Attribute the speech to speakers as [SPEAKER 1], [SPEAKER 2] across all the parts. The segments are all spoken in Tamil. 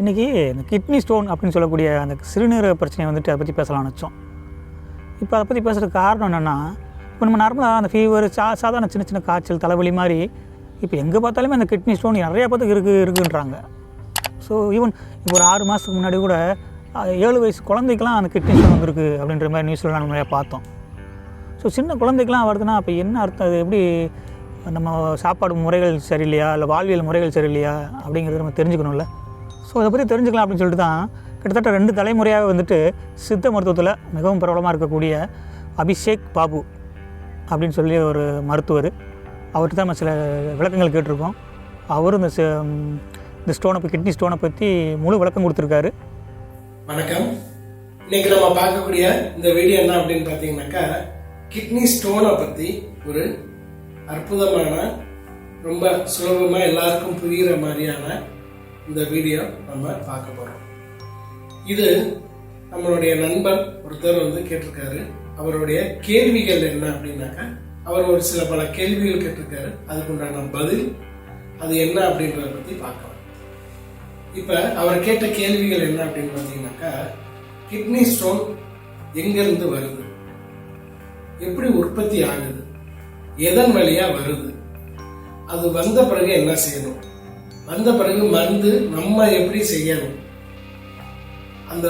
[SPEAKER 1] இன்றைக்கி இந்த கிட்னி ஸ்டோன் அப்படின்னு சொல்லக்கூடிய அந்த சிறுநீரக பிரச்சனையை வந்துட்டு அதை பற்றி பேசலாம்னு நினச்சோம். இப்போ அதை பற்றி பேசுகிறதுக்கு காரணம் என்னென்னா, இப்போ நம்ம நார்மலாக அந்த ஃபீவர் சாதாரண சின்ன சின்ன காய்ச்சல் தலைவலி மாதிரி இப்போ எங்கே பார்த்தாலுமே அந்த கிட்னி ஸ்டோன் நிறையா பேத்துக்கு இருக்குன்றாங்க. ஸோ ஈவன் இப்போ ஒரு 6 மாதத்துக்கு முன்னாடி கூட 7 வயசு குழந்தைக்கெலாம் அந்த கிட்னி ஸ்டோன் வந்துருக்கு அப்படின்ற மாதிரி நியூஸில் நம்ம நிறையா பார்த்தோம். ஸோ சின்ன குழந்தைக்கெலாம் வருதுன்னா அப்போ என்ன அர்த்தம்? அது எப்படி நம்ம சாப்பாடு முறைகள் சரியில்லையா, இல்லை வாழ்வியல் முறைகள் சரியில்லையா அப்படிங்கிறத நம்ம தெரிஞ்சுக்கணும்ல. ஸோ அதை பற்றி தெரிஞ்சுக்கலாம் அப்படின்னு சொல்லிட்டு தான் கிட்டத்தட்ட 2 தலைமுறையாக வந்துட்டு சித்த மருத்துவத்தில் மிகவும் பிரபலமாக இருக்கக்கூடிய அபிஷேக் பாபு அப்படின்னு சொல்லி ஒரு மருத்துவர், அவர்கிட்ட தான் நம்ம சில விளக்கங்கள் கேட்டிருக்கோம். அவரும் இந்த ஸ்டோனை கிட்னி ஸ்டோனை பற்றி முழு விளக்கம் கொடுத்துருக்காரு.
[SPEAKER 2] வணக்கம். இன்னைக்கு நம்ம பார்க்கக்கூடிய இந்த வீடியோ என்ன அப்படின்னு பார்த்தீங்கன்னாக்கா, கிட்னி ஸ்டோனை பற்றி ஒரு அற்புதமான, ரொம்ப சுலபமாக எல்லாருக்கும் புரிகிற மாதிரியான இந்த வீடியோ நம்ம பார்க்க போகிறோம். இது நம்மளுடைய நண்பர் ஒருத்தர் வந்து கேட்டிருக்காரு. அவருடைய கேள்விகள் என்ன அப்படின்னாக்கா, அவர் ஒரு பல கேள்விகள் கேட்டிருக்காரு. அதுக்குண்டான பதில் அது என்ன அப்படின்றத பற்றி பார்க்கலாம். இப்போ அவர் கேட்ட கேள்விகள் என்ன அப்படின்னு பார்த்தீங்கன்னாக்கா, கிட்னி ஸ்டோன் எங்கிருந்து வருது, எப்படி உற்பத்தி ஆகுது, எதன் வழியா வருது, அது வந்த பிறகு என்ன செய்யணும், வந்த பிறகு மருந்து நம்ம எப்படி செய்யணும், அந்த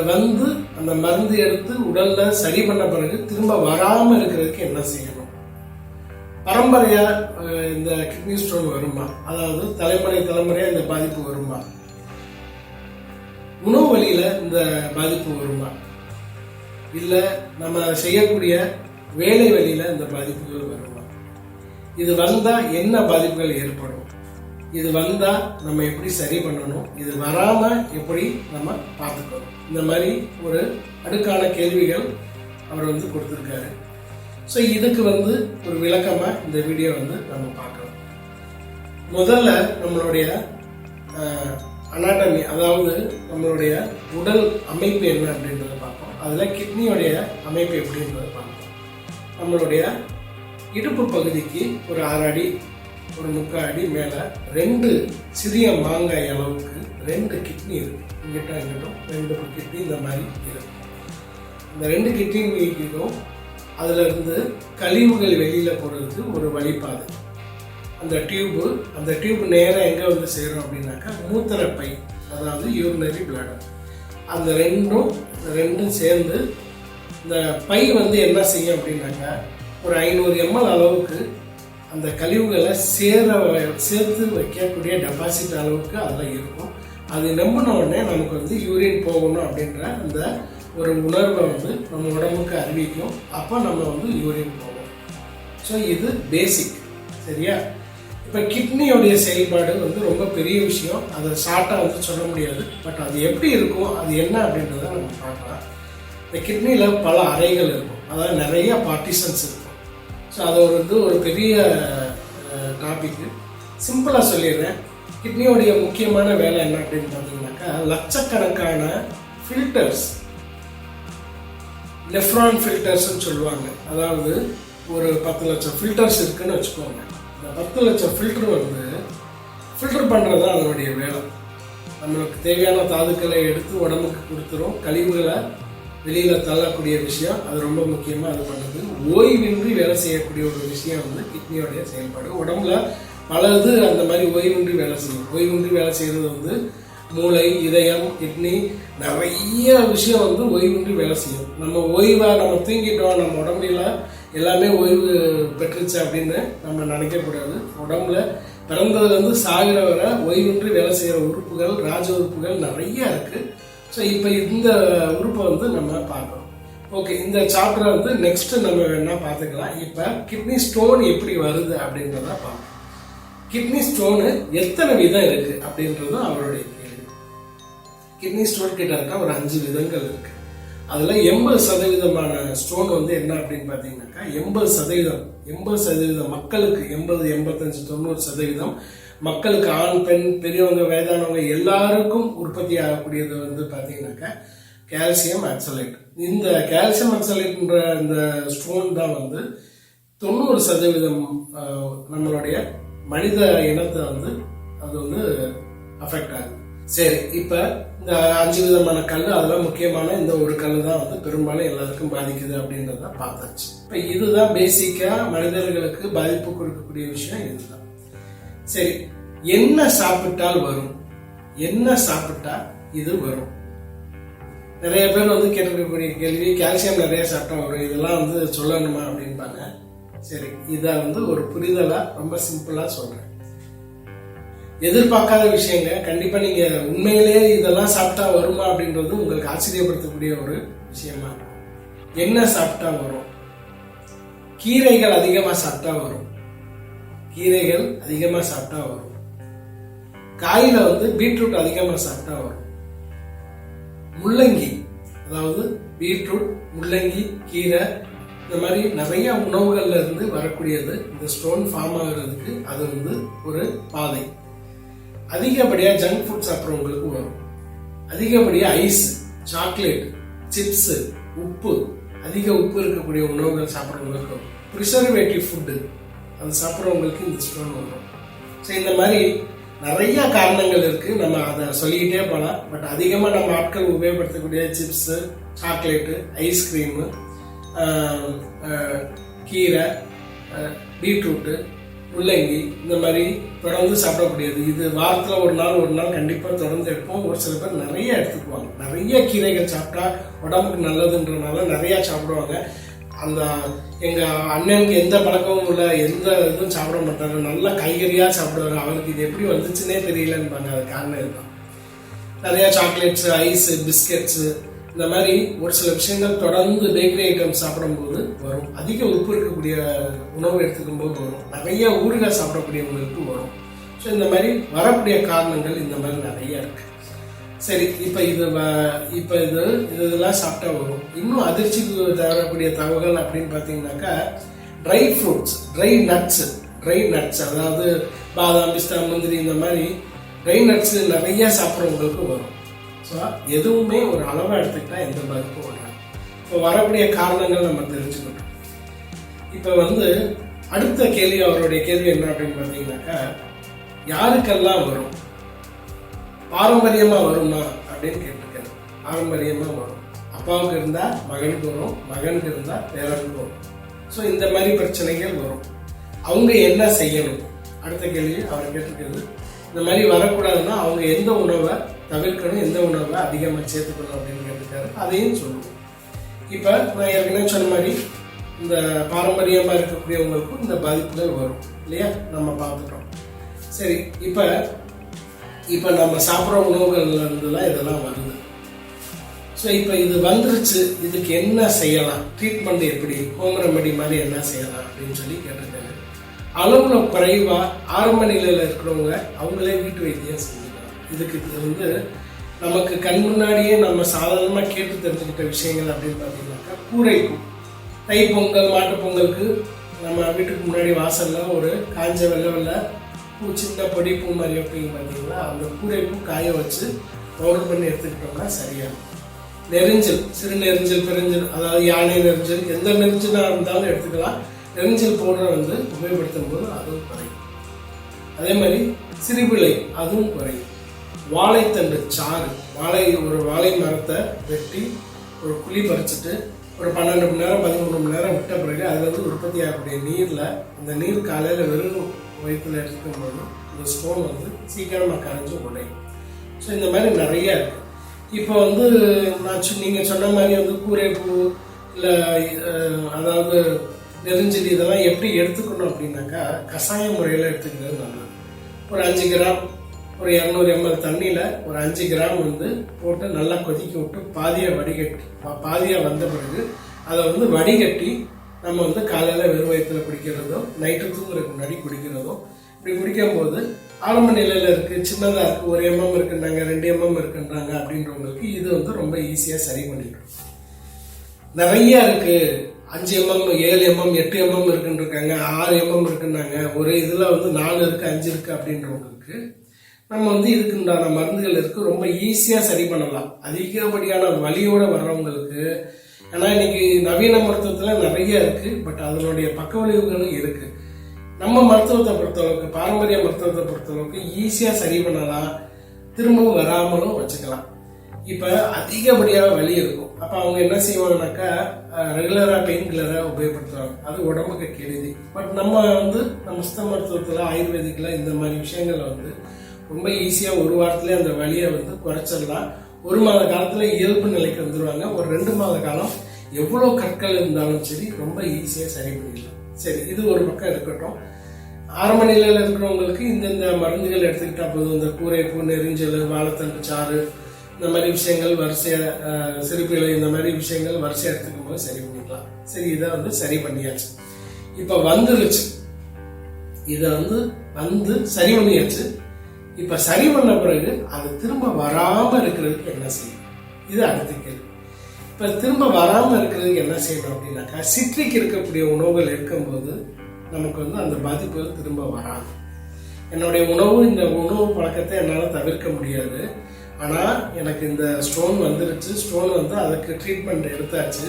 [SPEAKER 2] மருந்து எடுத்து உடல்ல சரி பண்ண பிறகு திரும்ப வராம இருக்கிறதுக்கு என்ன செய்யணும், பரம்பரையா இந்த கிட்னி ஸ்டோன் வருமா, அதாவது தலைமுறையா இந்த பாதிப்பு வருமா, உணவு வழியில இந்த பாதிப்பு வருமா, இல்ல நம்ம செய்யக்கூடிய வேலை வழியில இந்த பாதிப்புகள் வருமா, இது வந்தா என்ன பாதிப்புகள் ஏற்படும், இது வந்தா நம்ம எப்படி சரி பண்ணணும், இது வராம எப்படி நம்ம பார்த்துக்கணும், இந்த மாதிரி ஒரு அடுக்கான கேள்விகள் அவர் வந்து கொடுத்திருக்காரு. ஸோ இதுக்கு வந்து ஒரு விளக்கமா இந்த வீடியோ வந்து நம்ம பார்க்கலாம். முதல்ல நம்மளுடைய அனாட்டமி, அதாவது நம்மளுடைய உடல் அமைப்பு என்ன அப்படின்றத பார்ப்போம். அதுல கிட்னியோடைய அமைப்பு எப்படின்றத பார்ப்போம். நம்மளுடைய இடுப்பு பகுதிக்கு ஒரு 6 அடி, ஒரு 3/4 அடி மேல 2 சிறிய மாங்காய் அளவுக்கு 2 கிட்னி இருக்கு. இங்கிட்டும் 2 கிட்னி இந்த மாதிரி இருக்கு. இந்த 2 கிட்னிக்கும் அதுல இருந்து கழிவுகள் வெளியில போறதுக்கு ஒரு வழிபாதை, அந்த டியூப் நேரம் எங்க வந்து சேரும் அப்படின்னாக்கா மூத்திரப்பை, அதாவது யூரினரி பிளாடர். அந்த ரெண்டும் சேர்ந்து இந்த பை வந்து என்ன செய்யும் அப்படின்னாக்கா, ஒரு 500 ml அளவுக்கு அந்த கழிவுகளை சேர்த்து வைக்கக்கூடிய டெபாசிட் அளவுக்கு அதில் இருக்கும். அது நம்பின உடனே நமக்கு வந்து யூரின் போகணும் அப்படின்ற அந்த ஒரு உணர்வை வந்து நம்ம உடம்புக்கு அறிவிக்கும். அப்போ நம்ம வந்து யூரின் போகும். ஸோ இது பேசிக், சரியா? இப்போ கிட்னியோடைய செயல்பாடு வந்து ரொம்ப பெரிய விஷயம், அதை ஷார்ட்டாக வந்து சொல்ல முடியாது. பட் அது எப்படி இருக்கும், அது என்ன அப்படின்றத நம்ம பார்க்கலாம். இந்த கிட்னியில் பல அறைகள் இருக்கும், அதாவது நிறைய பார்ட்டிஷன்ஸ் இருக்கும். ஸோ அது வந்து ஒரு பெரிய டாபிக். சிம்பிளாக சொல்லிடுறேன். கிட்னியோடைய முக்கியமான வேலை என்ன அப்படின்னு பார்த்தீங்கன்னாக்கா, லட்சக்கணக்கான ஃபில்டர்ஸ், நெஃப்ரான் ஃபில்டர்ஸ்ன்னு சொல்லுவாங்க. அதாவது ஒரு 10 லட்சம் ஃபில்டர்ஸ் இருக்குன்னு வச்சுக்கோங்க. இந்த 10 லட்சம் ஃபில்டர் வந்து ஃபில்டர் பண்ணுறது தான் அதனுடைய வேலை. நம்மளுக்கு தேவையான தாதுக்களை எடுத்து உடம்புக்கு கொடுத்துரும், கழிவுகளை வெளியில தள்ளக்கூடிய விஷயம் அது ரொம்ப முக்கியமா அது பண்ணுது. ஓய்வின்றி வேலை செய்யக்கூடிய ஒரு விஷயம் வந்து கிட்னியோடைய செயல்பாடு. உடம்புல பலது அந்த மாதிரி ஓய்வின்றி வேலை செய்யும். ஓய்வின்றி வேலை செய்யறது வந்து மூளை, இதயம், கிட்னி, நிறைய விஷயம் வந்து ஓய்வின்றி வேலை செய்யும். நம்ம நம்ம தூங்கிட்டோம், நம்ம உடம்புல எல்லாமே ஓய்வு பெற்றுச்சு அப்படின்னு நம்ம நினைக்கக்கூடாது. உடம்புல பிறந்ததுல இருந்து சாகிற வரை ஓய்வின்றி வேலை செய்யற உறுப்புகள், ராஜ உறுப்புகள் நிறைய இருக்கு. ஸோ இப்போ இந்த உறுப்பை வந்து நம்ம பார்க்கணும். ஓகே, இந்த சாப்டரை வந்து நெக்ஸ்ட் நம்ம வேணா பார்த்துக்கலாம். இப்போ கிட்னி ஸ்டோன் எப்படி வருது அப்படின்றத பார்க்கலாம். கிட்னி ஸ்டோனு எத்தனை விதம் இருக்கு அப்படின்றதும் அவருடைய கேள்வி. கிட்னி ஸ்டோன் கிட்ட இருக்கா ஒரு 5 விதங்கள் இருக்கு. அதுல 80% ஸ்டோன் வந்து என்ன அப்படின்னு பார்த்தீங்கன்னாக்கா, 80% மக்களுக்கு, 80, 85, 90% மக்களுக்கு, ஆண், பெண், பெரியவங்க, வயதானவங்க எல்லாருக்கும் உற்பத்தி ஆகக்கூடியது வந்து பார்த்தீங்கன்னாக்கா கால்சியம் ஆக்சலேட். இந்த கால்சியம் ஆக்சலேட்ன்ற இந்த ஸ்டோன் தான் வந்து 90% நம்மளுடைய மனித இனத்தை வந்து அது வந்து அஃபெக்ட் ஆகுது. சரி, இப்போ இந்த 5 விதமான கல், அதெல்லாம் முக்கியமான இந்த ஒரு கல் தான் வந்து பெரும்பாலும் எல்லாருக்கும் பாதிக்குது அப்படின்றத பார்த்தாச்சு. இப்போ இதுதான் பேசிக்கா மனிதர்களுக்கு பாதிப்பு கொடுக்கக்கூடிய விஷயம் இதுதான். சரி, என்ன சாப்பிட்டால் வரும், என்ன சாப்பிட்டா இது வரும்? நிறைய பேர் வந்து கேட்டிருக்கக்கூடிய கேள்வி, கால்சியம் நிறைய சாப்பிட்டா வரும், இதெல்லாம் வந்து சொல்லணுமா அப்படின்பாங்க. சரி, இதை வந்து ஒரு புரிதலா ரொம்ப சிம்பிளா சொல்றேன். எதிர்பார்க்காத விஷயங்க. கண்டிப்பா நீங்க உண்மையிலேயே இதெல்லாம் சாப்பிட்டா வருமா அப்படின்றது உங்களுக்கு ஆச்சரியப்படுத்தக்கூடிய ஒரு விஷயமா இருக்கும். என்ன சாப்பிட்டா வரும்? கீரைகள் அதிகமா சாப்பிட்டா வரும். கீரைகள் அதிகமா சாப்பிட்டா வரும். காயில வந்து பீட்ரூட் அதிகமா சாப்பிட்டா வரும். முள்ளங்கி, அதாவது பீட்ரூட், முள்ளங்கி, கீரை, இந்த மாதிரி நிறைய உணவுகள்ல இருந்து வரக்கூடியது இந்த ஸ்டோன் ஃபார்ம் ஆகுறதுக்கு அது வந்து ஒரு பாதை. அதிகப்படியா ஜங்க் ஃபுட் சாப்பிட்றவங்களுக்கு வரும். அதிகப்படியா ஐஸ், சாக்லேட், சிப்ஸ், உப்பு, அதிக உப்பு இருக்கக்கூடிய உணவுகள் சாப்பிட்றவங்களுக்கு வரும். ப்ரிசர்வேட்டிவ் ஃபுட்டு அது சாப்பிட்றவங்களுக்கு இந்த ஸ்டோன் வரும். ஸோ இந்த மாதிரி நிறைய காரணங்கள் இருக்கு. நம்ம அதை சொல்லிக்கிட்டே போகலாம். பட் அதிகமாக நம்ம ஆட்கள் உபயோகப்படுத்தக்கூடிய சிப்ஸு, சாக்லேட்டு, ஐஸ்கிரீமு, கீரை, பீட்ரூட்டு, முள்ளங்கி, இந்த மாதிரி தொடர்ந்து சாப்பிடக்கூடியது. இது வாரத்தில் ஒரு நாள் கண்டிப்பாக தொடர்ந்து எடுப்போம். ஒரு சில பேர் நிறைய எடுத்துக்குவாங்க. நிறைய கீரைகள் சாப்பிட்டா உடம்புக்கு நல்லதுன்றனால நிறைய சாப்பிடுவாங்க. அந்த எங்க அண்ணனுக்கு எந்த பழக்கமும் இல்லை, எந்த இதுவும் சாப்பிட மாட்டாரு, நல்லா காய்கறியாக சாப்பிடுவாரு. அவருக்கு இது எப்படி வந்துச்சுன்னே தெரியலன்னு அது காரணம் இதுதான். நிறைய சாக்லேட்ஸ், ஐஸ், பிஸ்கெட்ஸு, இந்த மாதிரி ஒரு சில விஷயங்கள் தொடர்ந்து பேக்கரி ஐட்டம் சாப்பிடும்போது வரும். அதிக உப்பு இருக்கக்கூடிய உணவு எடுத்துக்கும் போது வரும். நிறைய ஊறுகாய் சாப்பிடக்கூடியவங்களுக்கு வரும். ஸோ இந்த மாதிரி வரக்கூடிய காரணங்கள் இந்த மாதிரி நிறைய இருக்கு. சரி, இப்போ இதெல்லாம் சாப்பிட்டா வரும். இன்னும் அதிர்ச்சிக்கு தரக்கூடிய தகவல்கள் அப்படின்னு பார்த்தீங்கன்னாக்கா, ட்ரை ஃப்ரூட்ஸ், ட்ரை நட்ஸ், அதாவது பாதாம், பிஸ்தா, முந்திரி, இந்த மாதிரி ட்ரை நட்ஸ் நிறைய சாப்பிட்றவங்களுக்கு வரும். ஸோ எதுவுமே ஒரு அளவாக எடுத்துக்கிட்டா எந்த பாதிப்பும் வராது. இப்போ வரக்கூடிய காரணங்கள் நம்ம தெரிஞ்சுக்கணும். இப்போ வந்து அடுத்த கேள்வி, அவருடைய கேள்வி என்ன அப்படின்னு பார்த்தீங்கன்னாக்கா, யாருக்கெல்லாம் வரும், பாரம்பரியமாக வருமா அப்படின்னு கேட்டிருக்காரு. பாரம்பரியமாக வரும். அப்பாவுக்கு இருந்தால் மகனுக்கு வரும், மகனுக்கு இருந்தால் பேரனுக்கு வரும். ஸோ இந்த மாதிரி பிரச்சனைகள் வரும். அவங்க என்ன செய்யணும்? அடுத்த கேள்வி அவர் கேட்டிருக்கிறது, இந்த மாதிரி வரக்கூடாதுன்னா அவங்க எந்த உணவை தவிர்க்கணும், எந்த உணவை அதிகமாக சேர்த்துக்கணும் அப்படின்னு கேட்டிருக்காரு. அதையும் சொல்லுவோம். இப்போ நான் ஏற்கனவே சொன்ன மாதிரி இந்த பாரம்பரியமாக இருக்கக்கூடியவங்களுக்கும் இந்த பாதிப்புகள் வரும் இல்லையா, நம்ம பார்த்துட்டோம். சரி, இப்போ நம்ம சாப்பிட்ற உணவுகள்ல இருந்துலாம் இதெல்லாம் வருது. ஸோ இப்போ இது வந்துருச்சு, இதுக்கு என்ன செய்யலாம், ட்ரீட்மெண்ட் எப்படி, ஹோம் ரெமெடி மாதிரி என்ன செய்யலாம் அப்படின்னு சொல்லி கேட்டிருக்காரு. அளவுல குறைவா ஆரம்ப நிலையில இருக்கிறவங்க அவங்களே வீட்டு வைத்தியம் செஞ்சுக்கலாம். இதுக்கு இது வந்து நமக்கு கண் முன்னாடியே நம்ம சாதாரணமாக கேட்டு தெரிஞ்சுக்கிட்ட விஷயங்கள் அப்படின்னு பார்த்தீங்கன்னாக்கா, கூரைக்கும் தை பொங்கல், மாட்டு பொங்கலுக்கு நம்ம வீட்டுக்கு முன்னாடி வாசல்ல ஒரு காஞ்ச வெள்ளை பூ, சின்ன பொடி பூ மாதிரி வைப்பீங்க பார்த்தீங்களா, அந்த கூரைப்பூ காய வச்சு பவுடர் பண்ணி எடுத்துக்கிட்டோம்னா சரியாகும். நெரிஞ்சல், சிறு நெரிஞ்சல், பெருஞ்சல், அதாவது யானை நெரிஞ்சல், எந்த நெரிஞ்சலாக இருந்தாலும் எடுத்துக்கலாம். நெரிஞ்சல் பவுடரை வந்து உபயோகப்படுத்தும் போது அதுவும் குறையும். அதே மாதிரி சிறுபிள்ளை, அதுவும் குறையும். வாழைத்தண்டு சாறு, ஒரு வாழை மரத்தை வெட்டி ஒரு குழி பறிச்சுட்டு ஒரு 12 மணி நேரம் 13 மணி நேரம் விட்ட பிறகு அதில் வந்து உற்பத்தி ஆகக்கூடிய நீரில், அந்த நீர் காலையில் வெறும் வயிற்றில் எடுத்துக்கும் போது இந்த ஸ்டோன் வந்து சீக்கிரமாக கரைஞ்சி உடையும். ஸோ இந்த மாதிரி நிறைய இருக்கு. இப்போ வந்து நீங்கள் சொன்ன மாதிரி வந்து கூரைப்பூ இல்லை அதாவது நெரிஞ்சல், இதெல்லாம் எப்படி எடுத்துக்கணும் அப்படின்னாக்கா, கஷாய முறையில் எடுத்துக்கிறது நல்லது. ஒரு 5 கிராம், ஒரு 200 ml தண்ணியில் ஒரு 5 கிராம் வந்து போட்டு நல்லா கொதிக்க விட்டு பாதியாக வந்த பிறகு அதை வந்து வடிகட்டி நம்ம வந்து காலையில் வெறும் வயிற்றில் குடிக்கிறதோ, நைட்டு தூங்குறதுக்கு முன்னாடி குடிக்கிறதோ, இப்படி குடிக்கும்போது ஆரம்ப நிலையில் இருக்குது, சின்னதாக இருக்குது, 1 mm இருக்குன்றாங்க, 2 mm இருக்குன்றாங்க அப்படின்றவங்களுக்கு இது வந்து ரொம்ப ஈஸியாக சரி பண்ணிடும். நிறைய இருக்குது, 5 mm, 7 mm, 8 mm இருக்குன்னு இருக்காங்க, 6 mm இருக்குன்னாங்க, ஒரு இதில் வந்து 4 இருக்குது, 5 இருக்குது அப்படின்றவங்களுக்கு நம்ம வந்து இதுக்குண்டான மருந்துகள் இருக்குது, ரொம்ப ஈஸியாக சரி பண்ணலாம். அதிகப்படியான வலியோடு வர்றவங்களுக்கு, ஏன்னா இன்னைக்கு நவீன மருத்துவத்தில் நிறைய இருக்குது, பட் அதனுடைய பக்க விளைவுகளும் இருக்குது. நம்ம மருத்துவத்தை பொறுத்தளவுக்கு, பாரம்பரிய மருத்துவத்தை பொறுத்தளவுக்கு ஈஸியாக சரி பண்ணலாம். திரும்பவும் வராமலும் வச்சுக்கலாம். இப்போ அதிகப்படியாக வலி இருக்கும். அப்போ அவங்க என்ன செய்வாங்கனாக்கா ரெகுலராக பெயின் கில்லரை உபயோகப்படுத்துவாங்க. அது உடம்புக்கு கெடுதி. பட் நம்ம சித்த மருத்துவத்தில் ஆயுர்வேதிக்கில் இந்த மாதிரி விஷயங்களை ரொம்ப ஈஸியாக ஒரு வாரத்திலே அந்த வலியை குறைச்சிடலாம். 1 மாத காலத்தில் இயல்பு நிலைக்கு வந்துடுவாங்க. ஒரு 2 மாத காலம் எவ்வளோ கற்கள் இருந்தாலும் சரி ரொம்ப ஈஸியாக சரி பண்ணிடலாம். சரி, இது ஒரு பக்கம் இருக்கட்டும். ஆரம்ப நிலையில் இருக்கிறவங்களுக்கு இந்த மருந்துகள் எடுத்துக்கிட்டா போதும். இந்த கூரைப்பூ, நெரிஞ்சல், வாழைத்தண்டு சாறு, இந்த மாதிரி விஷயங்கள் வரிசையாக, சிறுப்பிலை, இந்த மாதிரி விஷயங்கள் வரிசையாக எடுத்துக்கும் போது சரி பண்ணிக்கலாம். சரி, இதை சரி பண்ணியாச்சு. இப்போ வந்துருச்சு, இதை சரி பண்ணியாச்சு. இப்ப சரி பண்ண பிறகு அது திரும்ப வராம இருக்கிறதுக்கு என்ன செய்யணும்? இது அடுத்த கேள்வி. இப்ப திரும்ப வராம இருக்கிறதுக்கு என்ன செய்யணும் அப்படின்னாக்கா, சிட்ரிக் இருக்கக்கூடிய உணவுகள் எடுக்கும்போது நமக்கு அந்த பாதிப்புகள் திரும்ப வராது. என்னுடைய இந்த உணவு பழக்கத்தை என்னால் தவிர்க்க முடியாது. ஆனா எனக்கு இந்த ஸ்டோன் வந்துருச்சு. ஸ்டோன் அதுக்கு ட்ரீட்மெண்ட் எடுத்தாச்சு.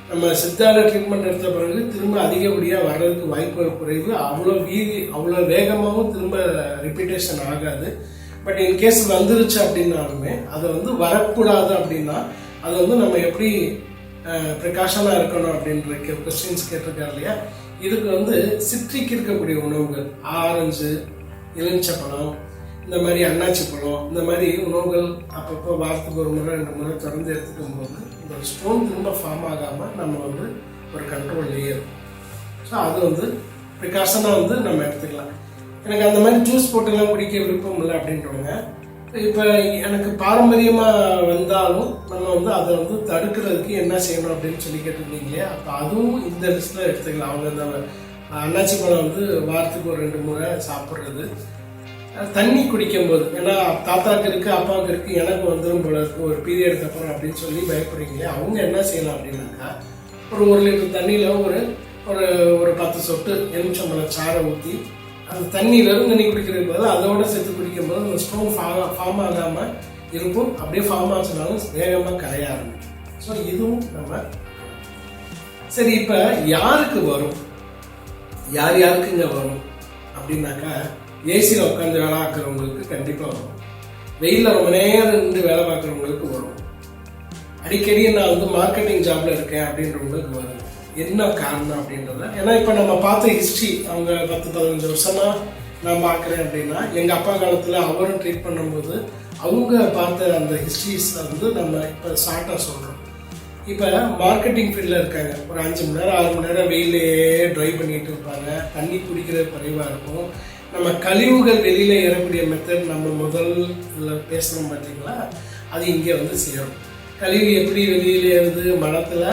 [SPEAKER 2] நம்ம சித்தால ட்ரீட்மெண்ட் எடுத்த பிறகு திரும்ப அதிகப்படியாக வர்றதுக்கு வாய்ப்புகள் குறைவு. அவ்வளோ வேகமாகவும் திரும்ப ரிப்பீட்டேஷன் ஆகாது. பட் இன்கேஸ் வந்துருச்சு அப்படின்னாலுமே அதை வரக்கூடாது அப்படின்னா அது நம்ம எப்படி ப்ரிகாஷனாக இருக்கணும் அப்படின்ற கொஸ்டின்ஸ் கேட்டிருக்காரு இல்லையா. இதுக்கு சிட்ரிக் இருக்கக்கூடிய உணவுகள், ஆரஞ்சு, எலுமிச்சப்பழம், இந்த மாதிரி அன்னாச்சி பழம், இந்த மாதிரி உணவுகள் அப்பப்போ வாரத்துக்கு 1 முறை 2 முறை தொடர்ந்து எடுத்துக்கும் போது இந்த ஸ்டோன் திரும்ப ஃபார்ம் ஆகாமல் நம்ம ஒரு கண்ட்ரோல் இருக்கும். ஸோ அது ப்ரிகாஷனாக நம்ம எடுத்துக்கலாம். எனக்கு அந்த மாதிரி ஜூஸ் போட்டுலாம் குடிக்க விருப்பம் இல்லை அப்படின்றவங்க, இப்போ எனக்கு பாரம்பரியமாக வந்தாலும் நம்ம அதை தடுக்கிறதுக்கு என்ன செய்யணும் அப்படின்னு சொல்லி கேட்டிருந்தீங்களே. அப்போ அதுவும் இந்த லிஸ்ட்டில் எடுத்துக்கலாம். அவங்க இந்த அன்னாச்சி பழம் வாரத்துக்கு ஒரு 2 முறை சாப்பிட்றது, தண்ணி குடிக்கும்போது, ஏன்னா தாத்தாக்கு இருக்கு, அப்பாவுக்கு இருக்கு, எனக்கு வந்துடும் போல இருக்கு ஒரு பீரியடுக்கு அப்புறம் அப்படின்னு சொல்லி பயப்படுறீங்களே, அவங்க என்ன செய்யலாம் அப்படின்னாக்கா, ஒரு 1 லிட்டர் தண்ணியில் ஒரு 10 சொட்டு எலுமிச்சம்பழம் சாறை ஊற்றி அந்த தண்ணி வெறும் தண்ணி குடிக்கிறது போது அதோட சேர்த்து குடிக்கும்போது அந்த ஸ்டோன் ஃபார்ம் ஆகாமல் இருக்கும். அப்படியே ஃபார்ம் ஆச்சுனாலும் வேகமாக கரைய ஆரம்பிக்கும். ஸோ இதுவும் நம்ம சரி. இப்போ யாருக்கு வரும், யாருக்கு இங்கே வரும் அப்படின்னாக்கா, ஏசியில் உட்காந்து வேலை பார்க்குறவங்களுக்கு கண்டிப்பாக வரும். வெயிலில் ரொம்ப நேரம் இருந்து வேலை பார்க்குறவங்களுக்கு வரும். அடிக்கடி நான் மார்க்கெட்டிங் ஜாப்ல இருக்கேன் அப்படின்றவங்களுக்கு வரும். என்ன காரணம் அப்படின்றத, ஏன்னா இப்போ நம்ம பார்த்த ஹிஸ்ட்ரி, அவங்க 10-15 வருஷமா நான் பார்க்குறேன் அப்படின்னா, எங்கள் அப்பா காலத்தில் அவரும் ட்ரீட் பண்ணும்போது அவங்க பார்த்த அந்த ஹிஸ்ட்ரிஸ் நம்ம இப்போ ஷார்ட்டாக சொல்கிறோம். இப்போ மார்க்கெட்டிங் ஃபீல்டில் இருக்காங்க, ஒரு 5 மணி நேரம் 6 மணி நேரம் வெயிலேயே ட்ரைவ் பண்ணிட்டு இருப்பாங்க. தண்ணி குடிக்கிறது குறைவாக இருக்கும். நம்ம கழிவுகள் வெளியில் ஏறக்கூடிய மெத்தட் நம்ம முதல்ல பேசணும் பார்த்தீங்களா, அது இங்கே சேரும். கழிவு எப்படி வெளியில் ஏறுது, மலத்தில்,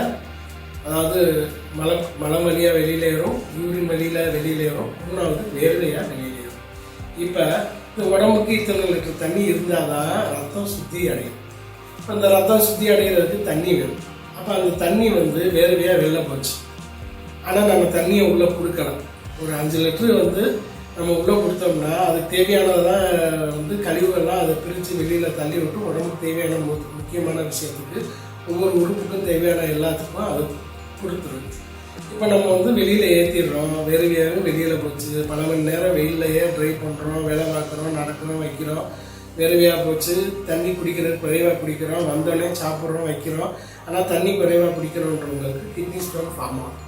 [SPEAKER 2] அதாவது மலம் வழியாக வெளியில் ஏறும், யூரின் வழியில் வெளியில் ஏறும், 3வது வேர்வையாக வெளியில் ஏறும். இப்போ இந்த உடம்புக்கு இத்தனை லிட்டர் தண்ணி இருந்தால் தான் ரத்தம் சுத்தி அடையும். இப்போ இந்த ரத்தம் சுத்தி அடைகிறதுக்கு தண்ணி வேணும். அப்போ அந்த தண்ணி வேர்வையாக வெளில போச்சு. ஆனால் நம்ம தண்ணியை உள்ளே கொடுக்கலாம். ஒரு 5 லிட்டரு நம்ம உள்ளே கொடுத்தோம்னா அதுக்கு தேவையானதெல்லாம் கழிவுகள்லாம் அதை பிரித்து வெளியில் தள்ளி விட்டு உடம்புக்கு தேவையான முக்கியமான விஷயத்துக்கு, ஒவ்வொரு உறுப்புக்கும் தேவையான எல்லாத்துக்கும் அது கொடுத்துருது. இப்போ நம்ம வெளியில் ஏற்றிடுறோம், வேர்வையாக வெளியில் போச்சு, பல மணி நேரம் வெயிலையே ட்ரை பண்ணுறோம், வேலை பார்க்குறோம், நடக்கிறோம், வைக்கிறோம், வேர்வையாக போச்சு. தண்ணி குடிக்கிறது குறைவாக குடிக்கிறோம், வந்தோடனே சாப்பிட்றோம், வைக்கிறோம். ஆனால் தண்ணி குறைவாக குடிக்கிறோன்றவங்களுக்கு கிட்னி ஸ்டோன் ஃபார்ம் ஆகும்.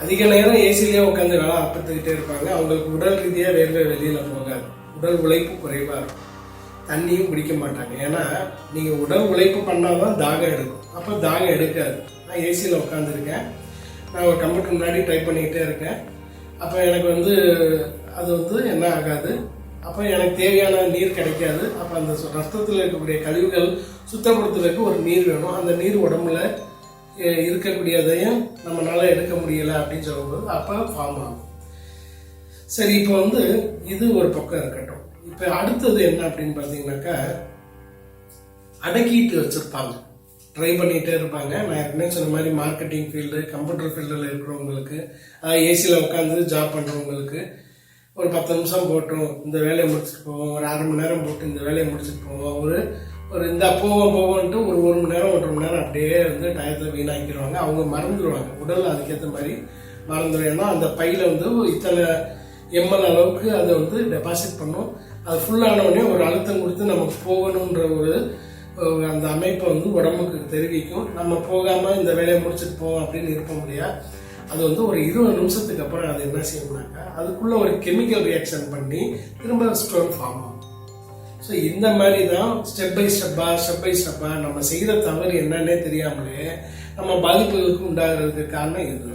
[SPEAKER 2] அதிக நேரம் ஏசிலேயே உட்காந்து வேலை அப்பத்துக்கிட்டே இருப்பாங்க. அவங்களுக்கு உடல் ரீதியாக வேர்வை வெளியில் போகாது, உடல் உழைப்பு குறைவாக இருக்கும், தண்ணியும் குடிக்க மாட்டாங்க. ஏன்னா நீங்கள் உடல் உழைப்பு பண்ணால் தான் தாகம் எடுக்கும். அப்போ தாகம் எடுக்காது. நான் ஏசியில் உட்காந்துருக்கேன், நான் ஒரு கம்ப்யூட்டர் முன்னாடி டைப் பண்ணிக்கிட்டே இருக்கேன். அப்போ எனக்கு அது என்ன ஆகாது, அப்போ எனக்கு தேவையான நீர் கிடைக்காது. அப்போ அந்த ரத்தத்தில் இருக்கக்கூடிய கழிவுகள் சுத்தப்படுத்துறதுக்கு ஒரு நீர் வேணும். அந்த நீர் உடம்புல இருக்கக்கூடியதையும் நம்மளால எடுக்க முடியலை அப்படின்னு சொல்லும்போது அப்போ ஃபார்ம் ஆகும். சரி, இப்போ இது ஒரு பக்கம் இருக்கட்டும். இப்போ அடுத்தது என்ன அப்படின்னு பார்த்தீங்கன்னாக்கா, அடக்கிட்டு வச்சுருப்பாங்க, ட்ரை பண்ணிகிட்டே இருப்பாங்க. நான் ஏற்கனவே சொன்ன மாதிரி மார்க்கெட்டிங் ஃபீல்டு, கம்ப்யூட்டர் ஃபீல்டில் இருக்கிறவங்களுக்கு, ஏசியில் உட்காந்து ஜாப் பண்ணுறவங்களுக்கு ஒரு 10 நிமிஷம் போட்டோம் இந்த வேலையை முடிச்சுட்டு போவோம், ஒரு 1/2 மணி நேரம் போட்டு இந்த வேலையை முடிச்சுட்டு போவோம், ஒரு இந்த போவோன்ட்டு ஒரு 1 மணி நேரம் 1.5 மணி நேரம் அப்படியே டயத்தை வீணாக்கிடுவாங்க. அவங்க மறந்துடுவாங்க, உடல் அதுக்கேற்ற மாதிரி மறந்துடும். ஏன்னா அந்த பையில் எம்எல் அளவுக்கு அதை வந்து டெபாசிட் பண்ணும். அது ஃபுல்லானவுடனே ஒரு அழுத்தம் கொடுத்து நமக்கு போகணுன்ற ஒரு அந்த அமைப்பை வந்து உடம்புக்கு தெரிவிக்கும். நம்ம போகாமல் இந்த வேலையை முடிச்சுட்டு போவோம் அப்படின்னு இருக்க முடியாது. அது வந்து ஒரு 20 நிமிஷத்துக்கு அப்புறம் அது என்ன செய்யணும்னாக்கா அதுக்குள்ள ஒரு கெமிக்கல் ரியாக்ஷன் பண்ணி திரும்ப ஸ்டோன் ஃபார்ம் ஆகும். ஸோ இந்த மாதிரி தான் ஸ்டெப் பை ஸ்டெப்பாக நம்ம செய்கிற தவறு என்னன்னே தெரியாமலே நம்ம பாதிப்புகளுக்கு உண்டாகிறதுக்கு காரணம் இது.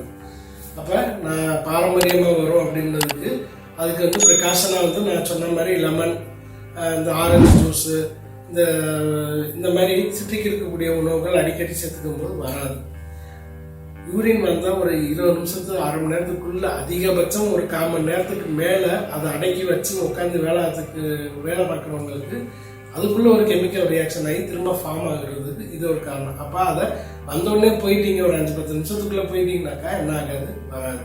[SPEAKER 2] அப்போ நான் பாரம்பரியமாக வரும் அப்படின்றதுக்கு அதுக்கு வந்து ப்ரிகாஷனாக வந்து நான் சொன்ன மாதிரி லெமன், இந்த ஆரஞ்சு ஜூஸு, இந்த மாதிரி சிட்ரிக் இருக்கக்கூடிய உணவுகள் அடிக்கடி சேர்த்துக்கும் போது வராது. யூரின் வந்தால் ஒரு 20 நிமிஷத்துக்கு அரை மணி நேரத்துக்குள்ள அதிகபட்சம் ஒரு 1/4 மணி நேரத்துக்கு மேலே அதை அடக்கி வச்சு உட்காந்து வேலை பார்க்குறவங்களுக்கு அதுக்குள்ளே ஒரு கெமிக்கல் ரியாக்ஷன் ஆகி திரும்ப ஃபார்ம் ஆகுறதுக்கு இது ஒரு காரணம். அப்போ அதை வந்தோடனே போயிட்டீங்க, ஒரு 5-10 நிமிஷத்துக்குள்ளே போயிட்டீங்கன்னாக்கா என்ன ஆகாது, வராது.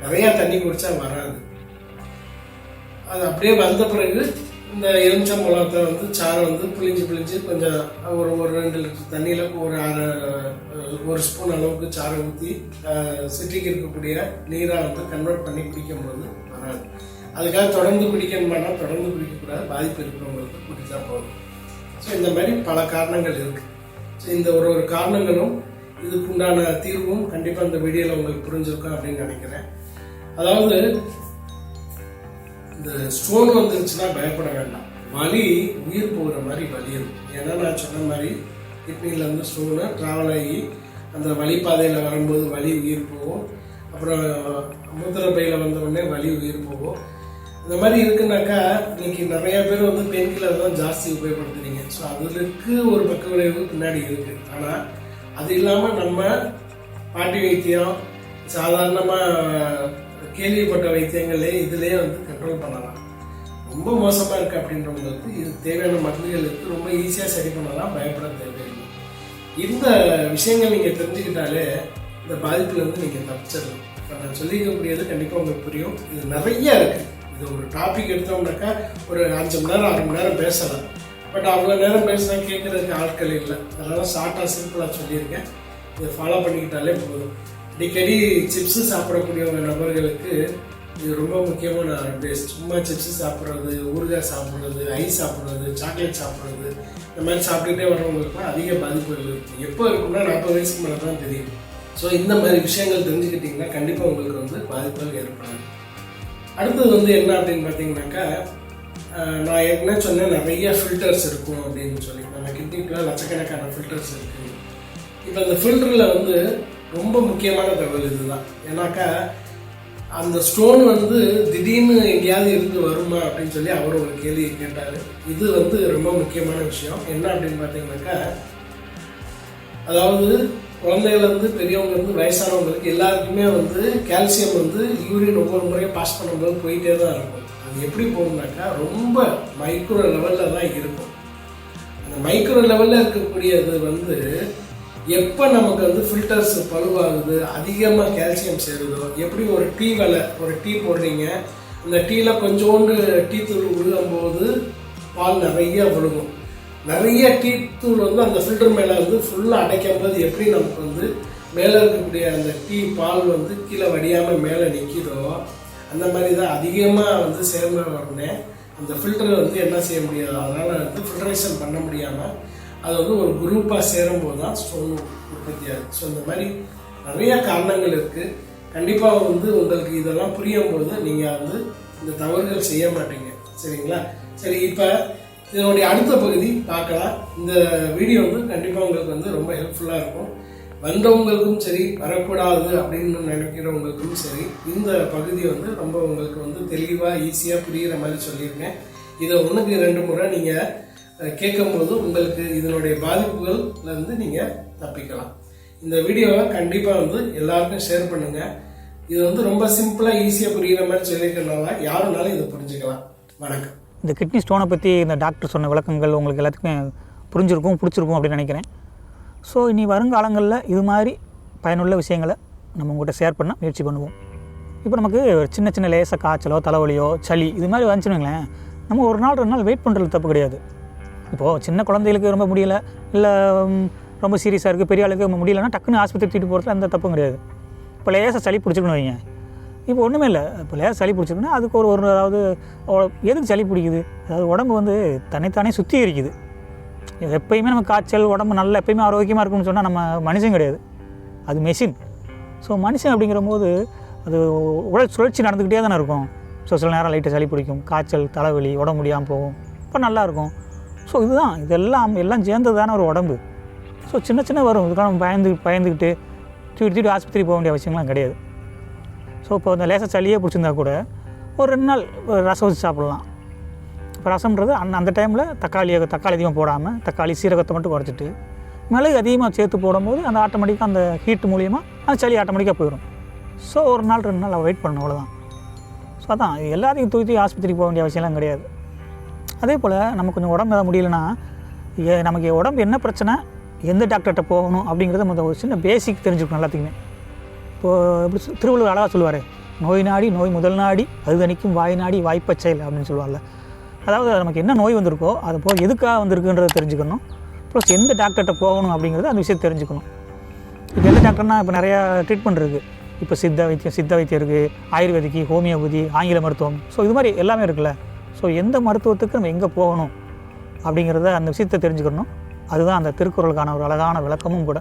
[SPEAKER 2] நிறையா தண்ணி குடித்தா வராது. அது அப்படியே வந்த பிறகு இந்த எலுமிச்சம்பழத்தை வந்து சாரை வந்து பிழிஞ்சு கொஞ்சம் ஒரு 2 லிட்டர் தண்ணியில் ஒரு ஸ்பூன் அளவுக்கு சாரை ஊற்றி சிட்டிக்கு இருக்கக்கூடிய நீராக வந்து கன்வெர்ட் பண்ணி குடிக்கும்போது வராது. அதுக்காக தொடர்ந்து குடிக்கணுமானா தொடர்ந்து குடிக்கக்கூடாது, பாதிப்பு இருக்கிறவங்களுக்கு குடித்தா போதும். ஸோ இந்த மாதிரி பல காரணங்கள் இருக்குது. ஸோ இந்த ஒரு காரணங்களும் இதுக்குண்டான தீர்வும் கண்டிப்பாக இந்த வீடியோவில் உங்களுக்கு புரிஞ்சிருக்கும் அப்படின்னு நினைக்கிறேன். அதாவது இந்த ஸ்டோன் வந்துருச்சுன்னா பயப்பட வேண்டாம். வலி உயிர் போகிற மாதிரி வலி இருக்கும். ஏன்னா நான் சொன்ன மாதிரி கிட்னிலேருந்து ஸ்டோனு ட்ராவல் ஆகி அந்த வலிப்பாதையில் வரும்போது வலி உயிர் போகும். அப்புறம் மூத்திரப்பையில் வந்தவுடனே வலி உயிர் போகும். இந்த மாதிரி இருக்குனாக்கா இன்னைக்கு நிறைய பேர் வந்து பெயின் கில்லர் தான் ஜாஸ்தி உபயோகப்படுத்துறீங்க. ஸோ அதுக்கு ஒரு பக்க விளைவு பின்னாடி இருக்குது. ஆனால் அது இல்லாமல் நம்ம பாட்டி வைத்தியம், சாதாரணமாக கேள்விப்பட்ட வைத்தியங்களே இதுலேயே வந்து கண்ட்ரோல் பண்ணலாம். ரொம்ப மோசமாக இருக்குது அப்படின்றவங்களுக்கு இது தேவையான மருந்துகளுக்கு ரொம்ப ஈஸியாக சரி பண்ணலாம், பயப்பட தேவையில்லை. இந்த விஷயங்கள் நீங்கள் தெரிஞ்சுக்கிட்டாலே இந்த பாதிப்புலேருந்து நீங்கள் தப்பிச்சிடலாம். இப்போ நான் சொல்லிக்கக்கூடியது கண்டிப்பாக உங்களுக்கு புரியும். இது நிறைய இருக்குது. இது ஒரு டாபிக் எடுத்தோம்னாக்கா ஒரு 5 மணி நேரம் 6 மணி நேரம் பேசலாம். பட் அவ்வளோ நேரம் பேசினா கேட்குறதுக்கு ஆட்கள் இல்லை. அதனால் ஷார்ட்டாக சிம்பிளாக சொல்லியிருக்கேன். இதை ஃபாலோ பண்ணிக்கிட்டாலே போதும். அடிக்கடி சிப்ஸு சாப்பிடக்கூடிய நபர்களுக்கு இது ரொம்ப முக்கியமான அட்வைஸ். சும்மா சிப்ஸு சாப்பிட்றது, ஊறுகாய் சாப்பிட்றது, ஐஸ் சாப்பிட்றது, சாக்லேட் சாப்பிட்றது, இந்த மாதிரி சாப்பிட்டுட்டே வரவங்களுக்குலாம் அதிக பாதிப்புகள் இருக்குது. எப்போ இருக்குன்னா 40 வயசுக்கு மேலே தான் தெரியும். ஸோ இந்த மாதிரி விஷயங்கள் தெரிஞ்சுக்கிட்டிங்கன்னா கண்டிப்பாக உங்களுக்கு வந்து பாதிப்புகள் ஏற்படாது. அடுத்தது வந்து என்ன அப்படின்னு பார்த்தீங்கன்னாக்கா, நான் ஏற்கனவே சொன்னேன் நிறைய ஃபில்டர்ஸ் இருக்கும் அப்படின்னு சொல்லி. நம்ம கிட்னிக்குள்ள லட்சக்கணக்கான ஃபில்டர்ஸ் இருக்குது. இப்போ அந்த ஃபில்டரில் வந்து ரொம்ப முக்கியமான தகவல் இதுதான். ஏன்னாக்கா அந்த ஸ்டோன் வந்து திடீர்னு எங்கேயாவது இருந்து வருமா அப்படின்னு சொல்லி அவர் ஒரு கேள்வி கேட்டார். இது வந்து ரொம்ப முக்கியமான விஷயம். என்ன அப்படின்னு பார்த்தீங்கன்னாக்கா, அதாவது குழந்தைகள்லேருந்து பெரியவங்கலேருந்து வயசானவங்களுக்கு எல்லாருக்குமே வந்து கால்சியம் வந்து யூரின் ஒவ்வொரு முறையும் பாஸ் பண்ணும்போது போயிட்டே தான் இருக்கும். அது எப்படி போகணும்னாக்கா ரொம்ப மைக்ரோ லெவலில் தான் இருக்கும். அந்த மைக்ரோ லெவலில் இருக்கக்கூடியது வந்து எப்போ நமக்கு வந்து ஃபில்டர்ஸ் பழுவாகுது, அதிகமாக கால்சியம் சேருதோ, எப்படி ஒரு டீ போடுறீங்க, அந்த டீயில் கொஞ்சோண்டு டீ தூள் விழுகும்போது பால் நிறைய விழுகும். நிறைய டீ தூள் வந்து அந்த ஃபில்டர் மேலே வந்து ஃபுல்லாக அடைக்கும் போது எப்படி நமக்கு வந்து மேலே இருக்கக்கூடிய அந்த டீ பால் வந்து கீழே வடியாமல் மேலே நிற்கிதோ, அந்த மாதிரி தான் அதிகமாக வந்து சேர்ந்த உடனே அந்த ஃபில்டரை வந்து என்ன செய்ய முடியாது. அதனால் வந்து ஃபில்டரேஷன் பண்ண முடியாமல் அது வந்து ஒரு குரூப்பாக சேரும்போது தான் ஸ்டோன் உற்பத்தி ஆகுது. ஸோ இந்த மாதிரி நிறைய காரணங்கள் இருக்குது. கண்டிப்பாக வந்து உங்களுக்கு இதெல்லாம் புரியும் போது நீங்கள் வந்து இந்த தவறுகள் செய்ய மாட்டீங்க. சரிங்களா? சரி, இப்போ இதனுடைய அடுத்த பகுதி பார்க்கலாம். இந்த வீடியோ வந்து கண்டிப்பாக உங்களுக்கு வந்து ரொம்ப ஹெல்ப்ஃபுல்லாக இருக்கும். வந்தவங்களுக்கும் சரி, வரக்கூடாது அப்படின்னு நினைக்கிறவங்களுக்கும் சரி, இந்த பகுதி வந்து ரொம்ப உங்களுக்கு வந்து தெளிவாக ஈஸியாக புரிகிற மாதிரி சொல்லியிருக்கேன். இதை 1க்கு 2 முறை நீங்கள் கேட்கும்போது உங்களுக்கு இதனுடைய பாதிப்புகள்லேருந்து நீங்கள் தப்பிக்கலாம். இந்த வீடியோவை கண்டிப்பாக வந்து எல்லாருக்கும் ஷேர் பண்ணுங்கள். இது வந்து ரொம்ப சிம்பிளாக ஈஸியாக புரிகிற மாதிரி சொல்லியிருக்கிறதுனால யாருனாலும் இதை புரிஞ்சுக்கலாம். வணக்கம்.
[SPEAKER 1] இந்த கிட்னி ஸ்டோனை பற்றி இந்த டாக்டர் சொன்ன விளக்கங்கள் உங்களுக்கு எல்லாத்துக்குமே புரிஞ்சிருக்கும், பிடிச்சிருக்கும் அப்படின்னு நினைக்கிறேன். ஸோ இனி வருங்காலங்களில் இது மாதிரி பயனுள்ள விஷயங்களை நம்ம உங்கள்கிட்ட ஷேர் பண்ண முயற்சி பண்ணுவோம். இப்போ நமக்கு சின்ன சின்ன லேசாக காய்ச்சலோ தலைவலியோ சளி இது மாதிரி வந்துச்சுன்னு நம்ம ஒரு நாள் 2 நாள் வெயிட் பண்ணுறது தப்பு கிடையாது. இப்போது சின்ன குழந்தைகளுக்கு ரொம்ப முடியலை, இல்லை ரொம்ப சீரியஸாக இருக்குது, பெரிய ஆளுக்கு முடியலைன்னா டக்குன்னு ஆஸ்பத்திரி தூக்கிட்டு போகிறதுல எந்த தப்பும் கிடையாது. இப்போ லேசாக சளி பிடிச்சிக்கணும் வைங்க, இப்போ ஒன்றுமே இல்லை. இப்போ லேசாக சளி பிடிச்சிருக்குன்னா அதுக்கு ஒரு அதாவது எதுக்கு சளி பிடிக்குது, அதாவது உடம்பு வந்து தன்னைத்தானே சுத்திகரிக்குது. எப்பயுமே நம்ம காய்ச்சல் உடம்பு நல்லா எப்பயுமே ஆரோக்கியமாக இருக்கும்னு சொன்னால் நம்ம மனுஷன் கிடையாது, அது மெஷின். ஸோ மனுஷன் அப்படிங்கிற போது அது உடல் சுழற்சி நடந்துக்கிட்டே தானே இருக்கும். ஸோ சில நேரம் லைட்டாக சளி பிடிக்கும், காய்ச்சல் தலைவலி உடம்பு முடியாமல் போகும், இப்போ நல்லாயிருக்கும். ஸோ இதெல்லாம் சேர்ந்தது தானே ஒரு உடம்பு. ஸோ சின்ன வரும், இதுக்காக நம்ம பயந்துக்கிட்டு தூக்கிட்டு ஆஸ்பத்திரி போக வேண்டிய அவசியம்லாம் கிடையாது. ஸோ இப்போ அந்த லேசாக சளியே பிடிச்சிருந்தா கூட ஒரு 2 நாள் ரசம் வச்சு சாப்பிட்லாம். இப்போ ரசம்ன்றது அந்த டைமில் தக்காளி அதிகமாக போடாமல் தக்காளி சீரகத்தை மட்டும் குறைச்சிட்டு மிளகு அதிகமாக சேர்த்து போடும்போது அந்த ஆட்டோமேட்டிக்காக அந்த ஹீட் மூலியமாக அந்த சளி ஆட்டோமேட்டிக்காக போயிடும். ஸோ ஒரு நாள் 2 நாள் வெயிட் பண்ணணும், அவ்வளோதான். ஸோ அதான் எல்லாத்தையும் தூக்கி ஆஸ்பத்திரிக்கு போக வேண்டிய அவசியம்லாம் கிடையாது. அதே போல் நமக்கு கொஞ்சம் உடம்பு எதாவது முடியலன்னா நமக்கு உடம்பு என்ன பிரச்சனை, எந்த டாக்டர்கிட்ட போகணும் அப்படிங்கிறத முதல் ஒரு சின்ன பேசிக் தெரிஞ்சுக்கணும் எல்லாத்துக்குமே. இப்போது எப்படி திருவள்ளுவர் அழகாக சொல்லுவார், நோய் நாடி நோய் முதல் நாடி அது தணிக்கும் வாய் நாடி வாய்ப்பச் செயல் அப்படின்னு சொல்லுவாங்கள்ல. அதாவது நமக்கு என்ன நோய் வந்திருக்கோ அது போக எதுக்காக வந்திருக்குன்றதை தெரிஞ்சுக்கணும், ப்ளஸ் எந்த டாக்டர்கிட்ட போகணும் அப்படிங்கிறது அந்த விஷயத்தை தெரிஞ்சுக்கணும். இப்போ எந்த டாக்டர்னால் இப்போ நிறையா ட்ரீட்மெண்ட் இருக்குது. இப்போ சித்த வைத்தியம் இருக்குது, ஆயுர்வேதிக்கு, ஹோமியோபதி, ஆங்கில மருத்துவம், ஸோ இது மாதிரி எல்லாமே இருக்குல்ல. ஸோ எந்த மருத்துவத்துக்கு நம்ம எங்கே போகணும் அப்படிங்கிறத அந்த விஷயத்தை தெரிஞ்சுக்கணும். அதுதான் அந்த திருக்குறளுக்கான ஒரு அழகான விளக்கமும் கூட.